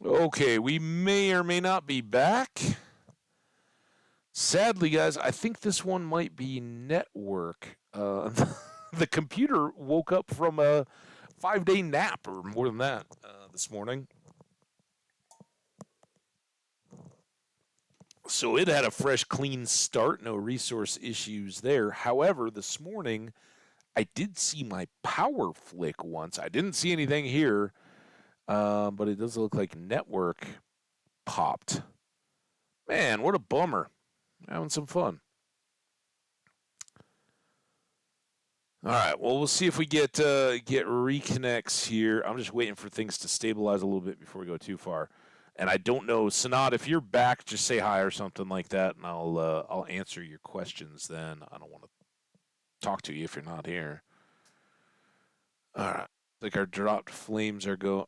Okay, we may or may not be back. Sadly, guys, I think this one might be network. The computer woke up from a 5-day nap or more than that this morning. So it had a fresh, clean start, no resource issues there. However, this morning I did see my power flick once. I didn't see anything here, but it does look like network popped. Man, what a bummer. Having some fun. All right. Well, we'll see if we get reconnects here. I'm just waiting for things to stabilize a little bit before we go too far. And I don't know, Sanad, if you're back, just say hi or something like that, and I'll answer your questions. Then I don't want to talk to you if you're not here. All right. Like our dropped frames are going.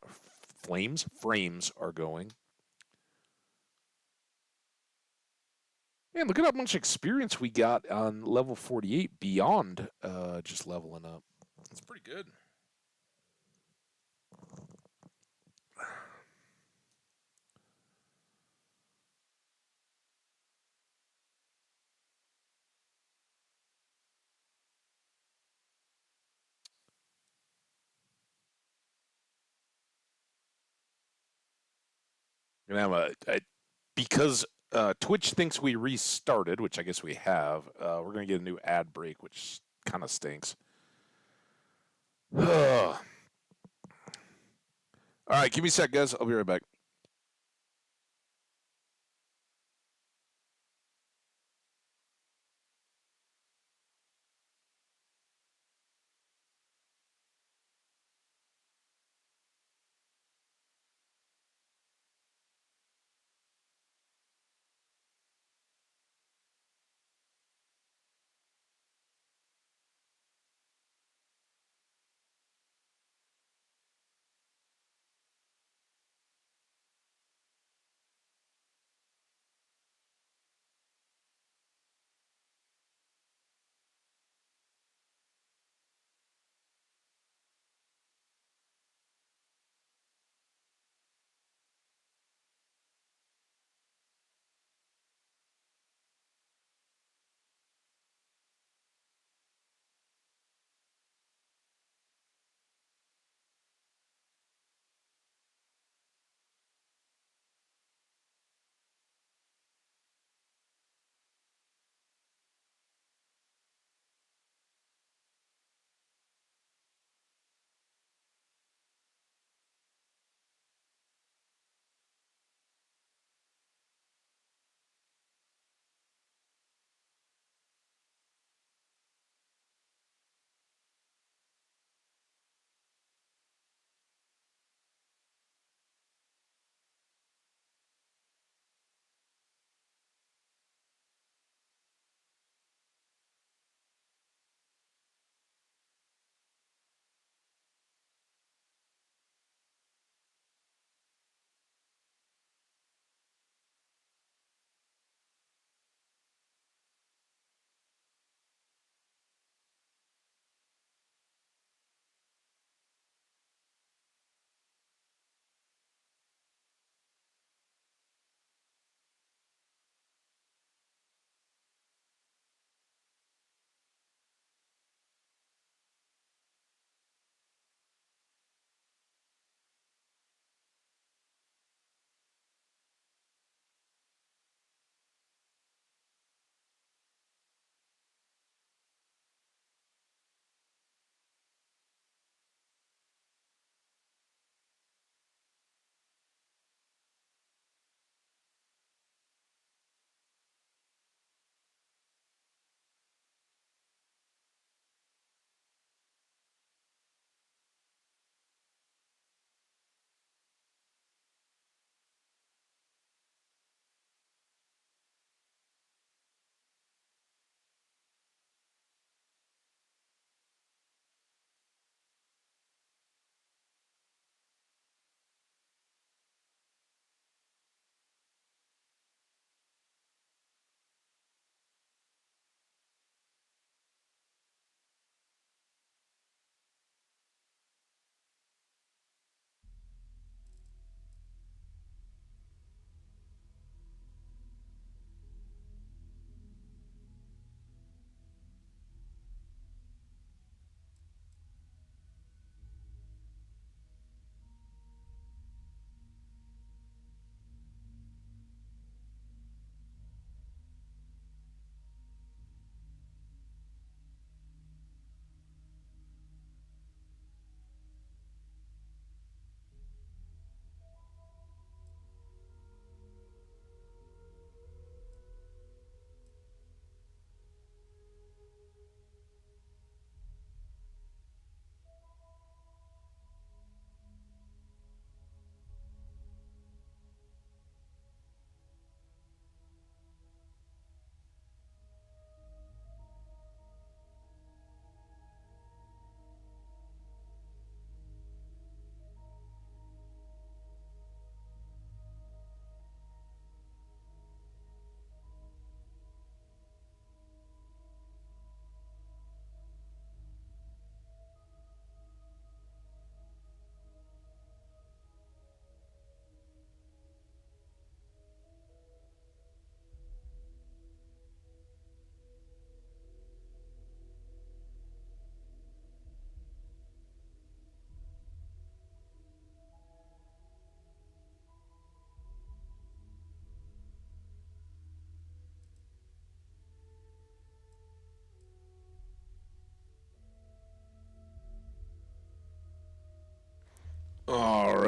Man, look at how much experience we got on level 48 beyond just leveling up. That's pretty good. Gonna have because Twitch thinks we restarted, which I guess we have. We're gonna get a new ad break, which kind of stinks. All right, give me a sec, guys. I'll be right back.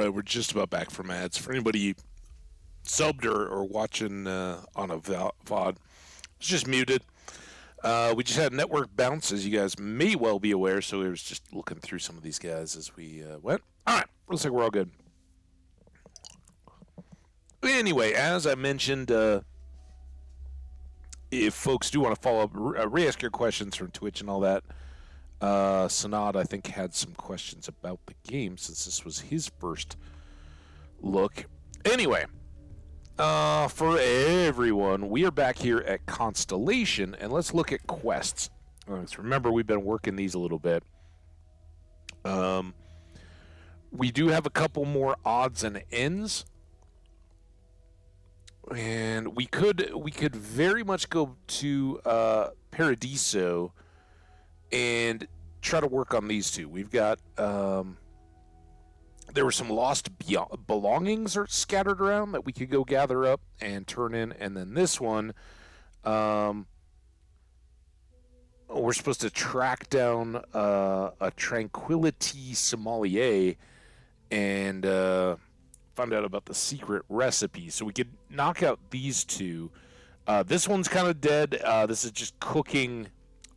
right, we're just about back from ads. For anybody subbed or watching on a VOD, it's just muted. We just had network bounce, as you guys may well be aware, so we was just looking through some of these guys as we went. All right, looks like we're all good. Anyway, as I mentioned, if folks do want to follow up, re-ask your questions from Twitch and all that, Sanad, I think, had some questions about the game since this was his first look. Anyway, for everyone, we are back here at Constellation, and let's look at quests. Remember, we've been working these a little bit. We do have a couple more odds and ends, and we could very much go to Paradiso and try to work on these two. We've got there were some lost belongings are scattered around that we could go gather up and turn in, and then this one, we're supposed to track down a Tranquility Sommelier and find out about the secret recipe. So we could knock out these two. This one's kind of dead. This is just cooking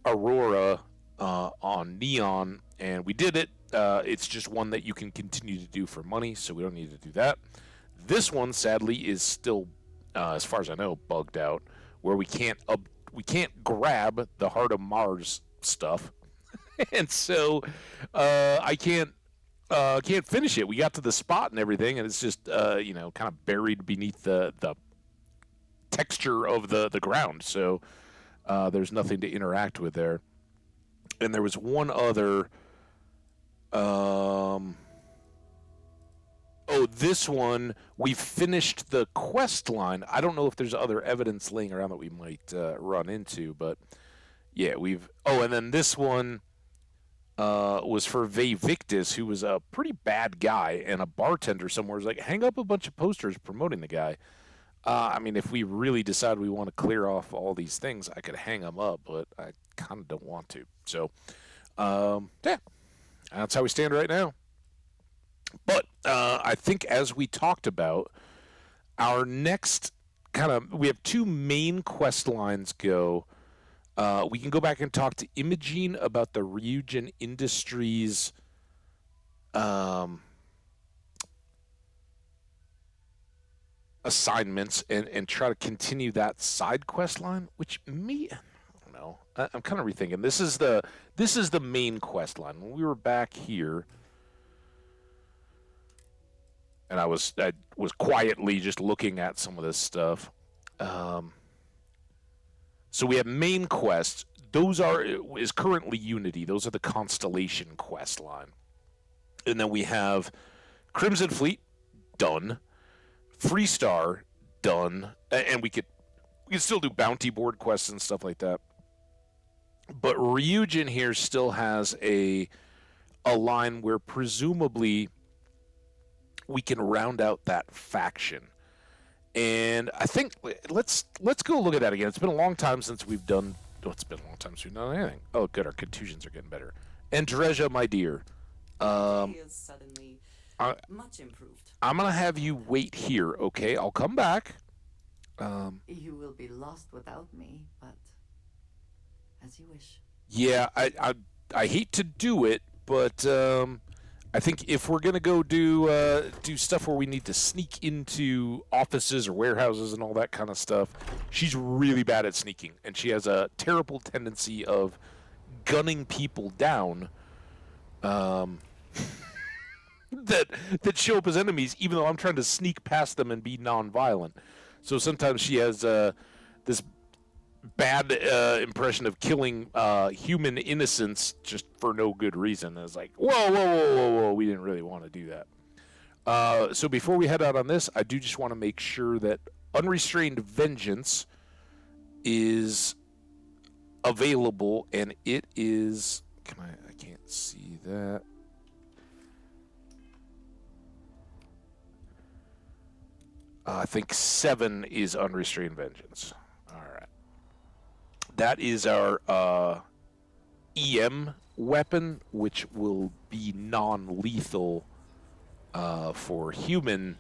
Aurora on Neon, and we did it. It's just one that you can continue to do for money, so we don't need to do that. This one, sadly, is still, as far as I know, bugged out, where we can't grab the Heart of Mars stuff, and so I can't finish it. We got to the spot and everything, and it's just kind of buried beneath the texture of the ground. So there's nothing to interact with there. And there was one other. This one, we finished the quest line. I don't know if there's other evidence laying around that we might run into, but yeah, we've. Oh, and then this one was for Ve Victus, who was a pretty bad guy, and a bartender somewhere was like, hang up a bunch of posters promoting the guy. I mean, if we really decide we want to clear off all these things, I could hang them up, but I kind of don't want to. So, yeah, that's how we stand right now. But I think, as we talked about, our next we have two main quest lines go. We can go back and talk to Imogene about the Ryujin Industries assignments and try to continue that side quest line, which I don't know. I'm kind of rethinking. This is the main quest line. When we were back here, and I was quietly just looking at some of this stuff. So we have main quests. Those is currently Unity. Those are the Constellation quest line. And then we have Crimson Fleet, done. Freestar, done. And we could still do bounty board quests and stuff like that. But Ryujin here still has a line where presumably we can round out that faction. And I think let's go look at that again. It's been a long time since we've done. Oh, it's been a long time since we've done anything. Oh, good. Our contusions are getting better. And Andreja, my dear, is suddenly much improved. I'm gonna have you wait here, okay? I'll come back. You will be lost without me, but as you wish. Yeah, I hate to do it, but I think if we're gonna go do stuff where we need to sneak into offices or warehouses and all that kind of stuff, she's really bad at sneaking, and she has a terrible tendency of gunning people down that show up as enemies, even though I'm trying to sneak past them and be non-violent. So sometimes she has this bad impression of killing human innocents just for no good reason. It's like, whoa, we didn't really want to do that. So before we head out on this, I do just want to make sure that Unrestrained Vengeance is available, and it is... I can't see that. I think 7 is Unrestrained Vengeance. All right. That is our EM weapon, which will be non-lethal for human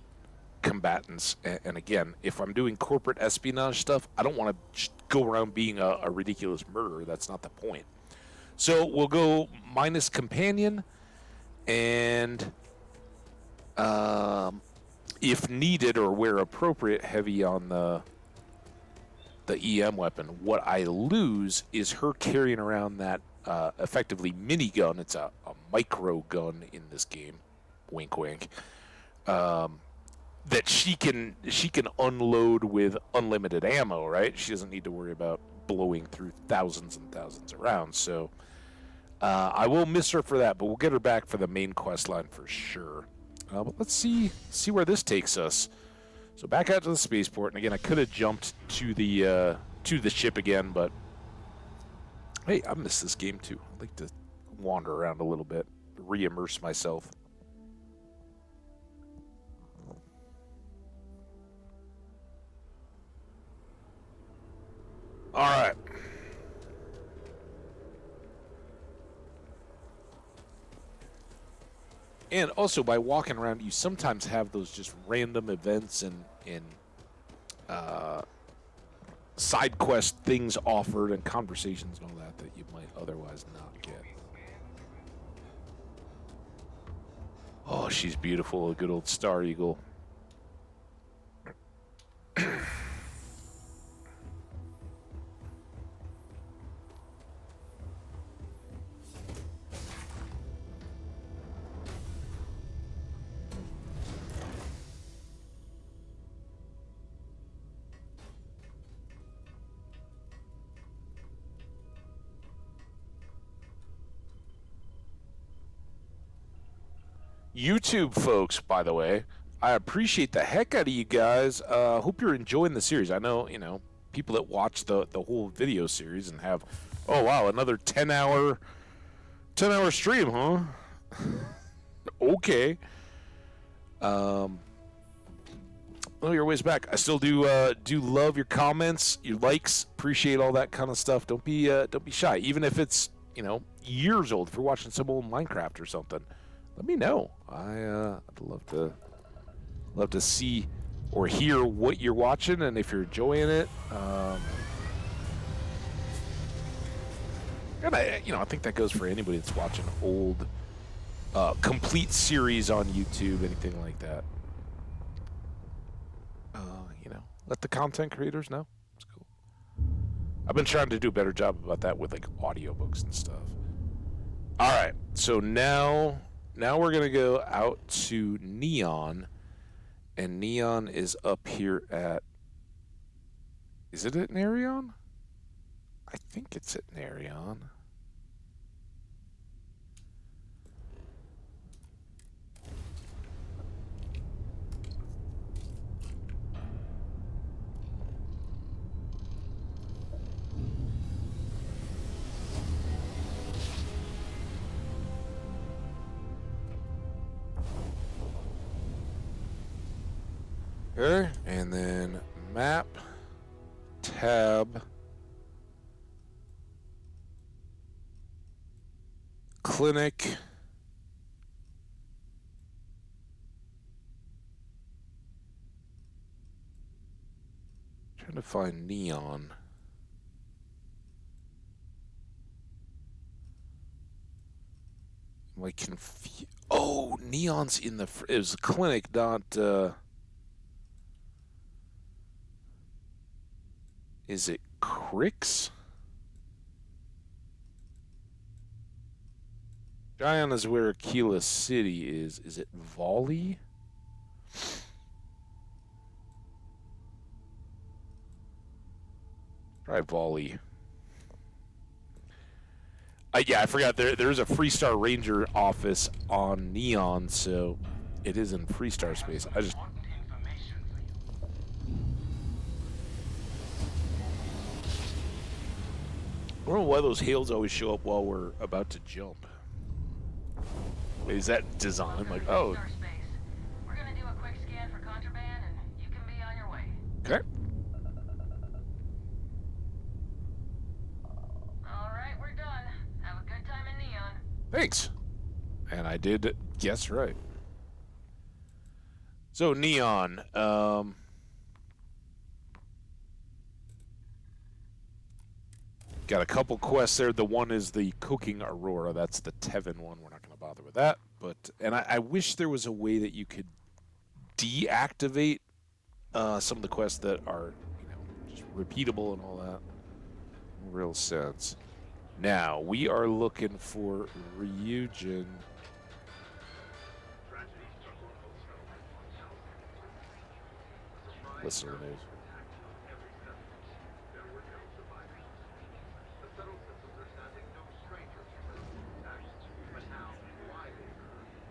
combatants. And again, if I'm doing corporate espionage stuff, I don't want to go around being a ridiculous murderer. That's not the point. So we'll go minus companion, and if needed or where appropriate, heavy on the EM weapon. What I lose is her carrying around that effectively minigun. It's a micro gun in this game. Wink, wink. That she can unload with unlimited ammo, right? She doesn't need to worry about blowing through thousands and thousands of rounds. So I will miss her for that, but we'll get her back for the main quest line for sure. But let's see where this takes us. So back out to the spaceport, and again, I could have jumped to the ship again, but hey, I miss this game too. I'd like to wander around a little bit, re-immerse myself. All right. And also, by walking around, you sometimes have those just random events and side quest things offered and conversations and all that that you might otherwise not get. Oh, she's beautiful, a good old Star Eagle. YouTube folks, by the way, I appreciate the heck out of you guys. Hope you're enjoying the series. I know, people that watch the whole video series and have, oh wow, another 10-hour stream, huh? Okay. Well, your ways back. I still do love your comments, your likes. Appreciate all that kind of stuff. Don't be shy, even if it's years old. If you're watching some old Minecraft or something, let me know. I'd love to see or hear what you're watching and if you're enjoying it. And I think that goes for anybody that's watching old complete series on YouTube, anything like that. Let the content creators know. It's cool. I've been trying to do a better job about that with like audiobooks and stuff. All right, so now we're gonna go out to Neon, and Neon is up here at. Is it at Narion? I think it's at Narion. Okay, and then map, tab, clinic, trying to find Neon. Am I confused? Oh, Neon's in the. It was a clinic, not. Is it Crix? Gion is where Aquila City is. Is it Volley? Try Volley. Yeah, I forgot. There's a Freestar Ranger office on Neon, so it is in Freestar space. I don't know why those hails always show up while we're about to jump. Is that design? Like, oh. We're gonna do a quick scan for contraband, and you can be on your way. Okay. All right, we're done. Have a good time in Neon. Thanks. And I did guess right. So Neon, got a couple quests there. The one is the cooking Aurora. That's the Tevin one. We're not going to bother with that. And I wish there was a way that you could deactivate some of the quests that are, just repeatable and all that. Real sense. Now we are looking for Ryujin. Listen to the news.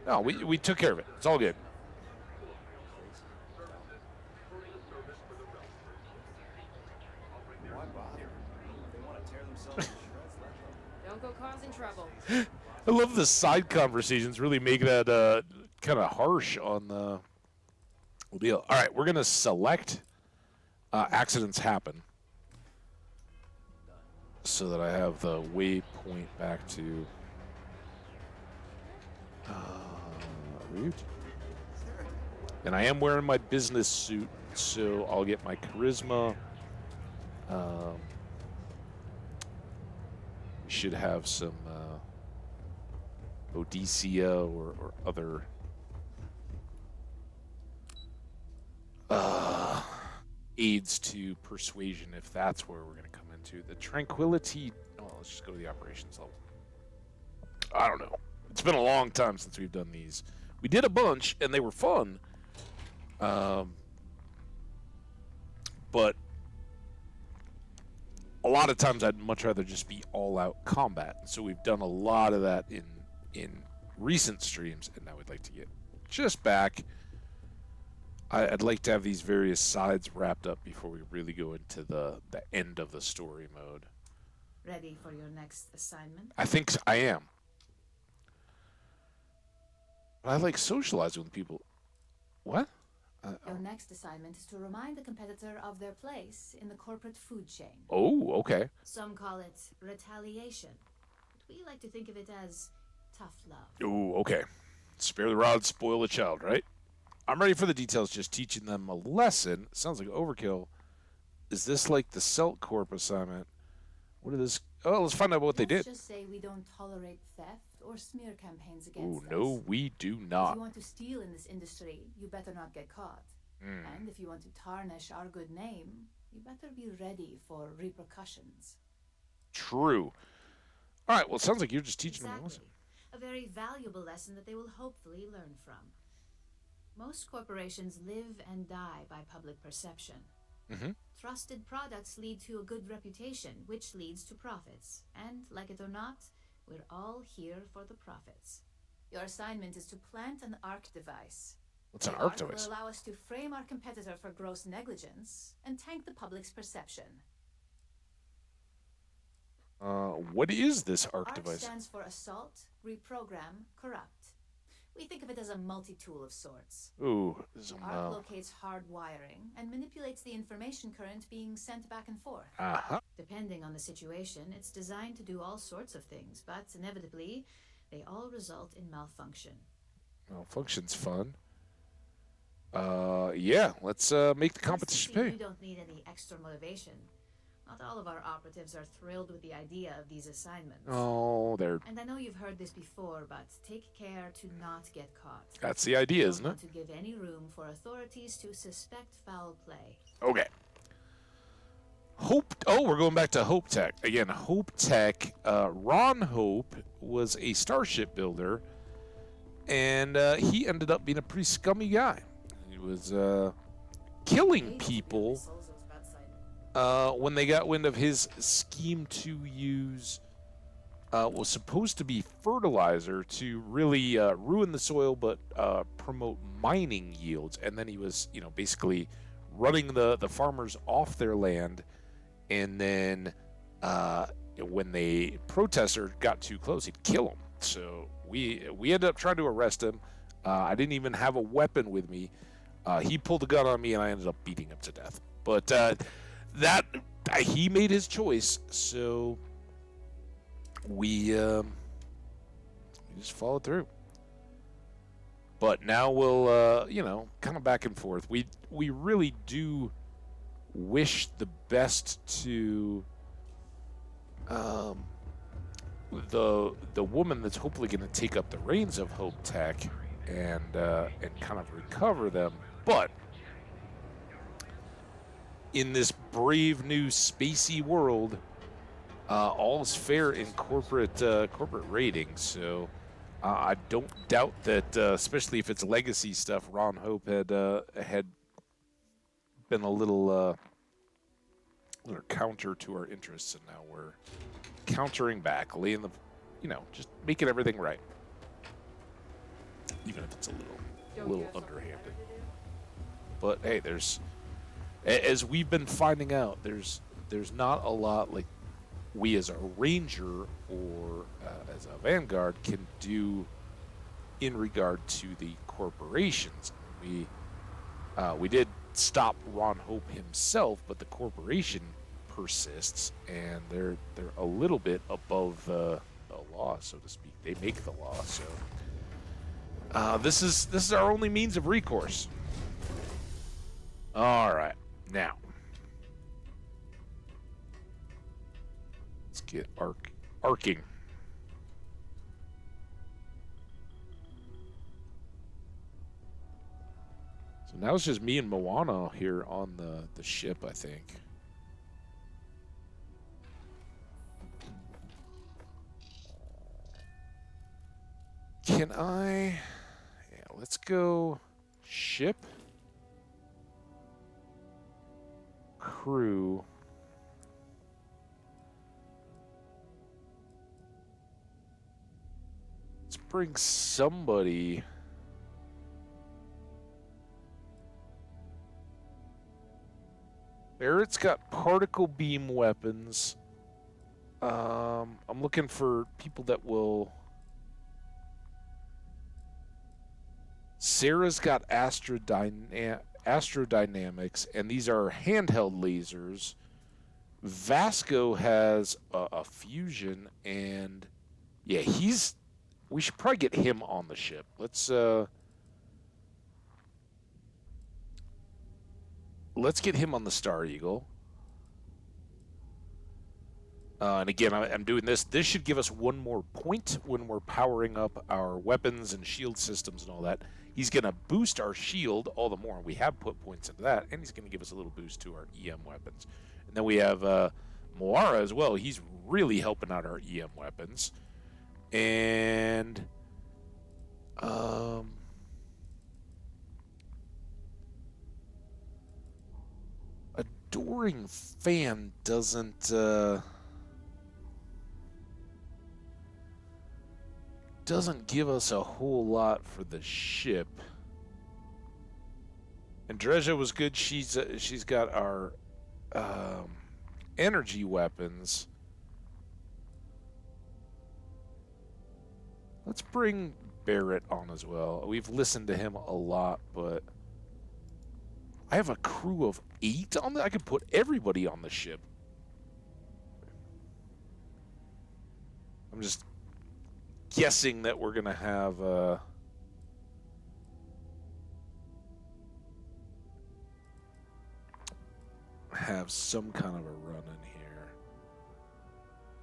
No, we took care of it. It's all good. Why bother? If they want to tear themselves to shreds, let them. Don't go causing trouble. I love the side conversations. Really make that kind of harsh on the deal. All right, we're gonna select accidents happen so that I have the waypoint back to Ryujin. And I am wearing my business suit, so I'll get my charisma. We should have some Odysseia or other aids to persuasion if that's where we're going to come into. The tranquility. Oh, let's just go to the operations level. I don't know. It's been a long time since we've done these. We did a bunch and they were fun. But a lot of times I'd much rather just be all-out combat. So we've done a lot of that in recent streams, and now we'd like to get just back. I'd like to have these various sides wrapped up before we really go into the end of the story mode. Ready for your next assignment? I think I am. But I like socializing with people. What? Your next assignment is to remind the competitor of their place in the corporate food chain. Oh, okay. Some call it retaliation. But we like to think of it as tough love. Oh, okay. Spare the rod, spoil the child, right? I'm ready for the details, just teaching them a lesson. Sounds like overkill. Is this like the Celt Corp assignment? What is this? Oh, let's find out what they did. Let's just say we don't tolerate theft or smear campaigns Oh, against us. no, we do If not. you want to steal in this industry, you better not get caught. And if you want to tarnish our good name, you better be ready for repercussions. True. All right, well, it sounds like you're just teaching them a lesson. A very valuable lesson that they will hopefully learn from. Most corporations live and die by public perception. Trusted products lead to a good reputation, which leads to profits. And, like it or not, we're all here for the profits. Your assignment is to plant an arc device. What's an The arc arc device? will allow us to frame our competitor for gross negligence and tank the public's perception. What is this arc ARC device? stands for Assault, Reprogram, Corrupt. We think of it as a multi-tool of sorts. Ooh, The ARC locates hard wiring and manipulates the information current being sent back and forth. Depending on the situation, it's designed to do all sorts of things, but inevitably, they all result in malfunction. Malfunction's fun. Yeah, let's make the competition pay. You don't need any extra motivation. Not all of our operatives are thrilled with the idea of these assignments. Oh, And I know you've heard this before, but take care to not get caught. that's the idea, You isn't don't it? want to give any room for authorities to suspect foul play. Okay. Hope. Oh, we're going back to Hope Tech again. Hope Tech. Ron Hope was a starship builder, and he ended up being a pretty scummy guy. He was killing people when they got wind of his scheme to use what was supposed to be fertilizer to really ruin the soil, but promote mining yields. And then he was, basically running the farmers off their land. And then when the protester got too close, he'd kill them. So we ended up trying to arrest him. I didn't even have a weapon with me. He pulled a gun on me, and I ended up beating him to death. But he made his choice, so we just followed through. But now we'll, kind of back and forth. We really do wish the best to the woman that's hopefully going to take up the reins of Hope Tech and kind of recover them. But in this brave new spacey world, all is fair in corporate ratings. So I don't doubt that, especially if it's legacy stuff, Ron Hope had been a little counter to our interests, and now we're countering back, laying the, just making everything right, even if it's a little underhanded. But hey, as we've been finding out, there's not a lot like we as a ranger or as a vanguard can do in regard to the corporations. We did stop Ron Hope himself, but the corporation persists, and they're a little bit above the law, so to speak. They make the law, so this is our only means of recourse. All right, now let's get arcing. So now it's just me and Moana here on the ship, I think. Can I... Yeah, let's go ship. Crew. Let's bring somebody... Barrett's got particle beam weapons. I'm looking for people that will... Sarah's got astrodynamics, and these are handheld lasers. Vasco has a fusion, and yeah, we should probably get him on the ship. Let's get him on the Star Eagle. And again, I'm doing this. This should give us one more point when we're powering up our weapons and shield systems and all that. He's going to boost our shield all the more. We have put points into that, and he's going to give us a little boost to our EM weapons. And then we have Moara as well. He's really helping out our EM weapons. And Adoring Fan doesn't give us a whole lot for the ship. And Dreja was good. She's got our energy weapons. Let's bring Barrett on as well. We've listened to him a lot, but I have a crew of 8 on I could put everybody on the ship. I'm just guessing that we're going to have some kind of a run in here.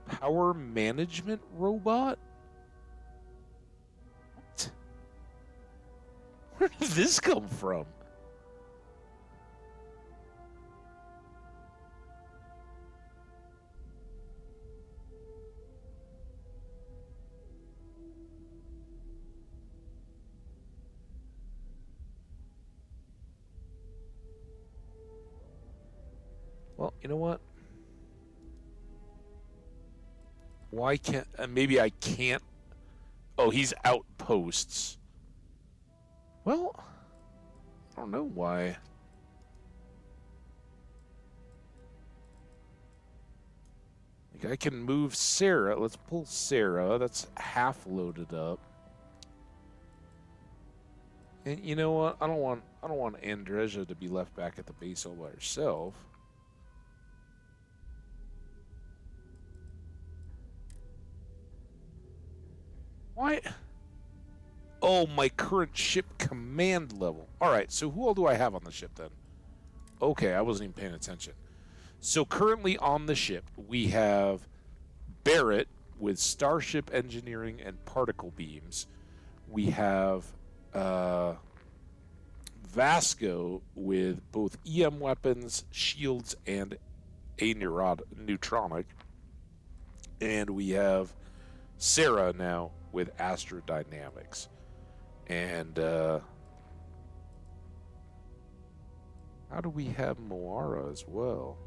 Power management robot? What? Where did this come from? Well, you know what? Why can't... maybe I can't... Oh, he's outposts. Well, I don't know why. Like, I can move Sarah. Let's pull Sarah. That's half loaded up. And you know what? I don't want Andreja to be left back at the base all by herself. Why? Oh, my current ship command level. All right, so who all do I have on the ship then? Okay, I wasn't even paying attention. So currently on the ship, we have Barrett with starship engineering and particle beams. We have Vasco with both EM weapons, shields, and a neutronic. And we have Sarah now with astrodynamics. And how do we have Moara as well?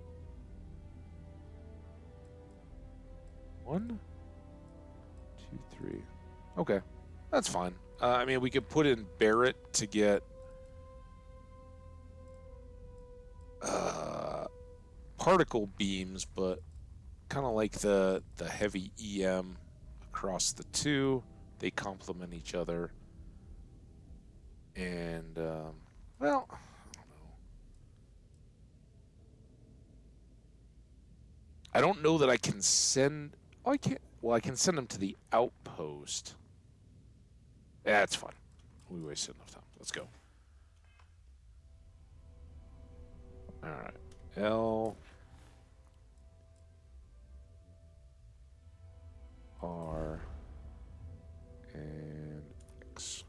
1, 2, 3. Okay, that's fine. I mean, we could put in Barrett to get particle beams, but kind of like the heavy EM across the two. They complement each other. And, well, I don't know. I don't know that I can send... Oh, I can't... Well, I can send them to the outpost. That's fine. We wasted enough time. Let's go. All right. L... R... and X.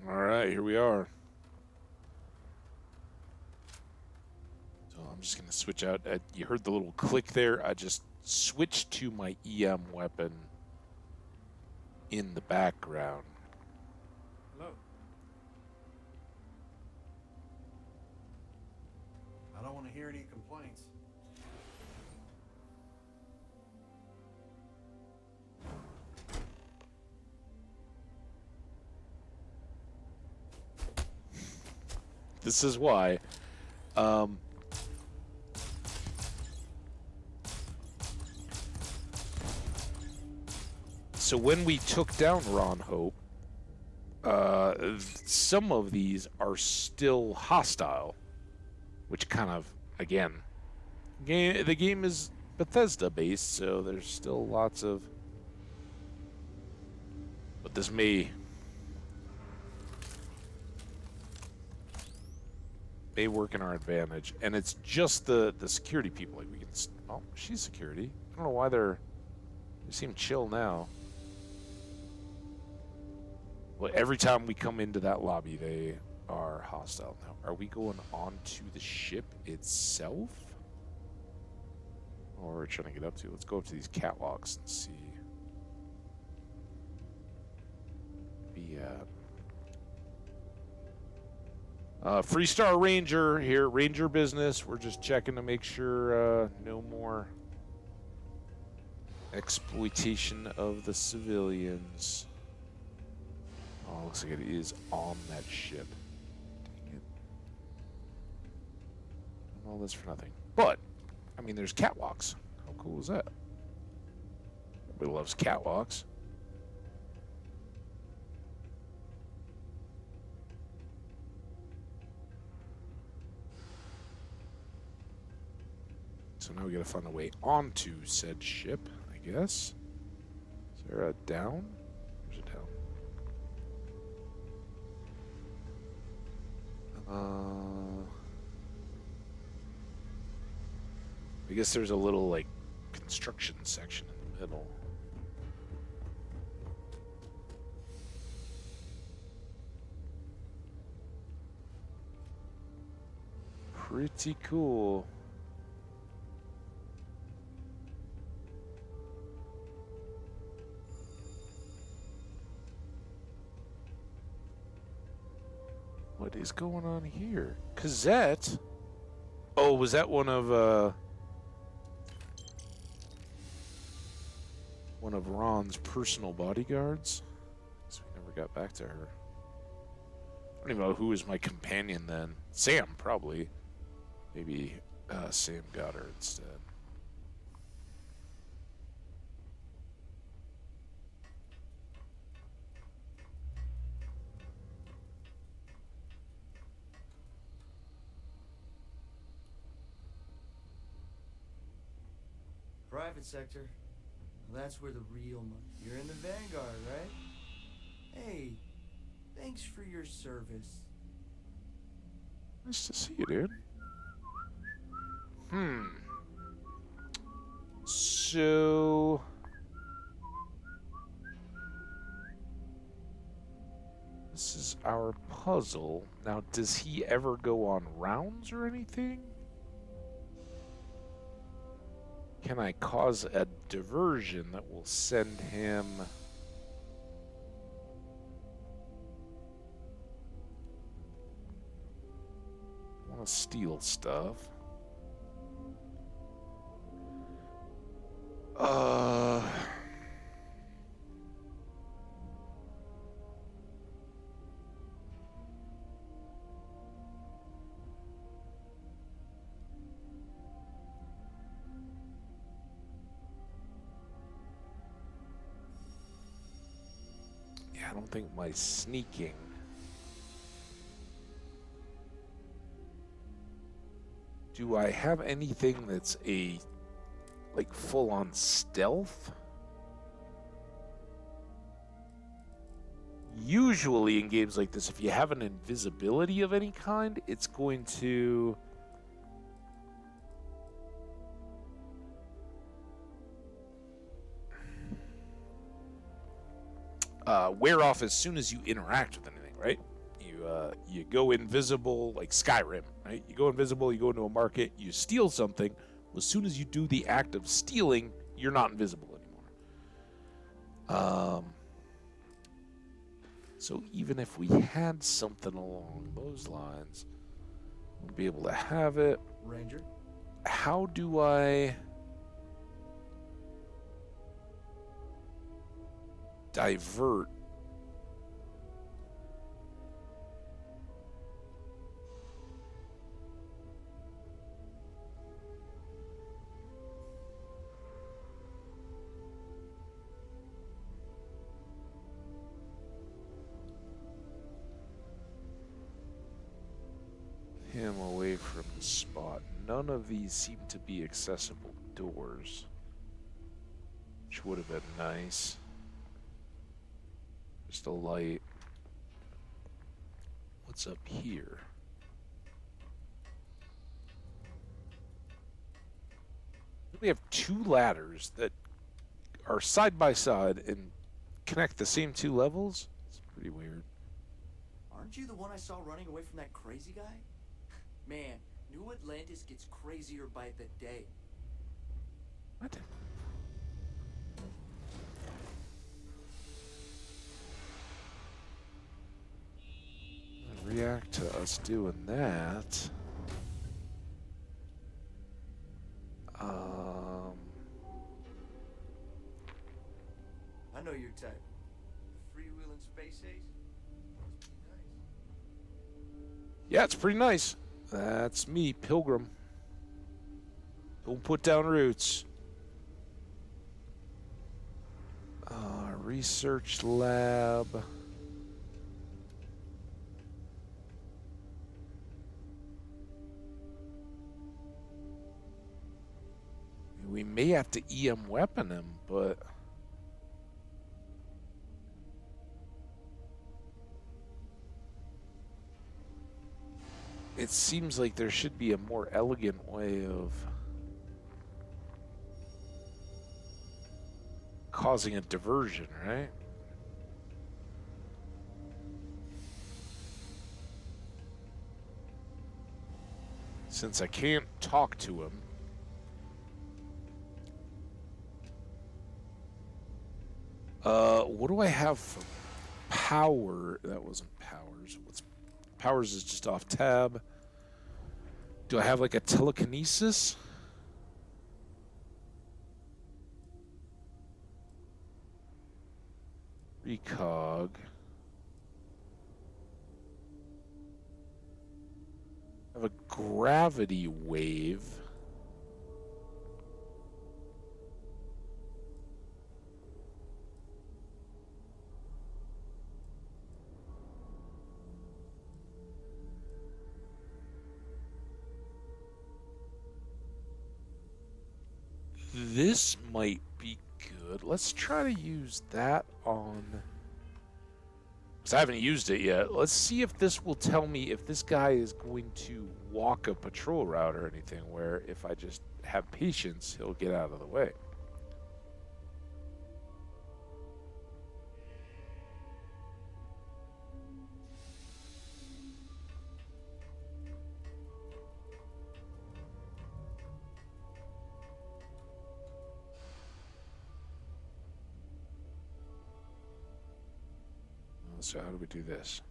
All right, here we are. So I'm just going to switch out. You heard the little click there. I just switched to my EM weapon in the background. Hello. I don't want to hear any complaints. This is why. So when we took down Ron Hope, some of these are still hostile, which kind of, again, the game is Bethesda based, so there's still lots of. But this may work in our advantage, and it's just the security people. Like we can. Oh, she's security. I don't know why they seem chill now. Well, every time we come into that lobby, they are hostile. Now, are we going on to the ship itself? Or are we trying to get up to? Let's go up to these catwalks and see. Freestar Ranger here, Ranger business. We're just checking to make sure no more exploitation of the civilians. Oh, looks like it is on that ship. Dang it. All this for nothing. But, I mean, there's catwalks. How cool is that? Everybody loves catwalks. So now we gotta find a way onto said ship, I guess. Is there a down? There's a down. I guess there's a little, like, construction section in the middle. Pretty cool. What is going on here? Cosette? Oh, was that one of Ron's personal bodyguards? So we never got back to her. I don't even know who was my companion then. Sam, probably. Maybe Sam got her instead. private sector. Well, that's where the real money. You're in the Vanguard, right? Hey, thanks for your service. Nice to see you, dude. So... this is our puzzle. Now, does he ever go on rounds or anything? Can I cause a diversion that will send him... I want to steal stuff. Yeah, I don't think my sneaking... Do I have anything that's a, like, full-on stealth? Usually in games like this, if you have an invisibility of any kind, it's going to... wear off as soon as you interact with anything, right? You go invisible, like Skyrim, right? You go invisible, you go into a market, you steal something. As soon as you do the act of stealing, you're not invisible anymore. So even if we had something along those lines, we'd be able to have it. Ranger? How do I divert? Him away from the spot. None of these seem to be accessible doors, which would have been nice. Just a light. What's up here? We have two ladders that are side by side and connect the same two levels. It's pretty weird. Aren't you the one I saw running away from that crazy guy? Man, New Atlantis gets crazier by the day. What? React to us doing that. I know your type. Freewheeling space ace? Must be nice. Yeah, it's pretty nice. That's me, Pilgrim. Don't put down roots. Research lab. We may have to EM weapon him, but... it seems like there should be a more elegant way of causing a diversion, right? Since I can't talk to him. What do I have for power? That wasn't powers. What's powers is just off tab. Do I have like a telekinesis? Recog. I have a gravity wave. this might be good. Let's try to use that on... Because I haven't used it yet. Let's see if this will tell me if this guy is going to walk a patrol route or anything, where if I just have patience, he'll get out of the way. So how do we do this?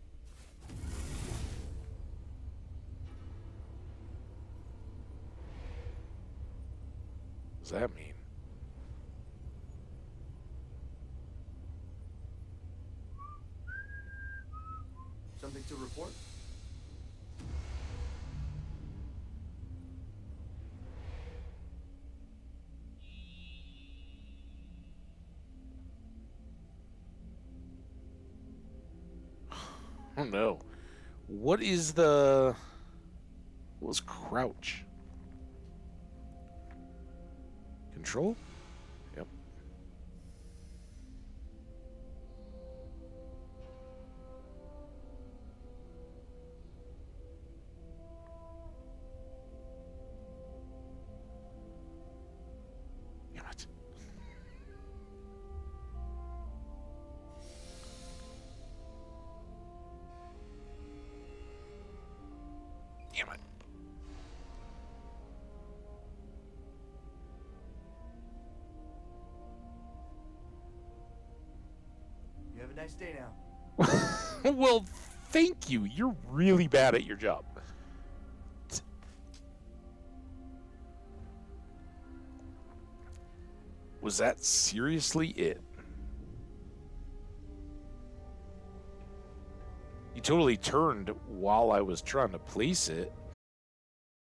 What does that mean? Something to report? Oh no. What is the... What was crouch? Control? Yep. Damn it. Damn it. You have a nice day now. Well, thank you. You're really bad at your job. Was that seriously it? He totally turned while I was trying to place it.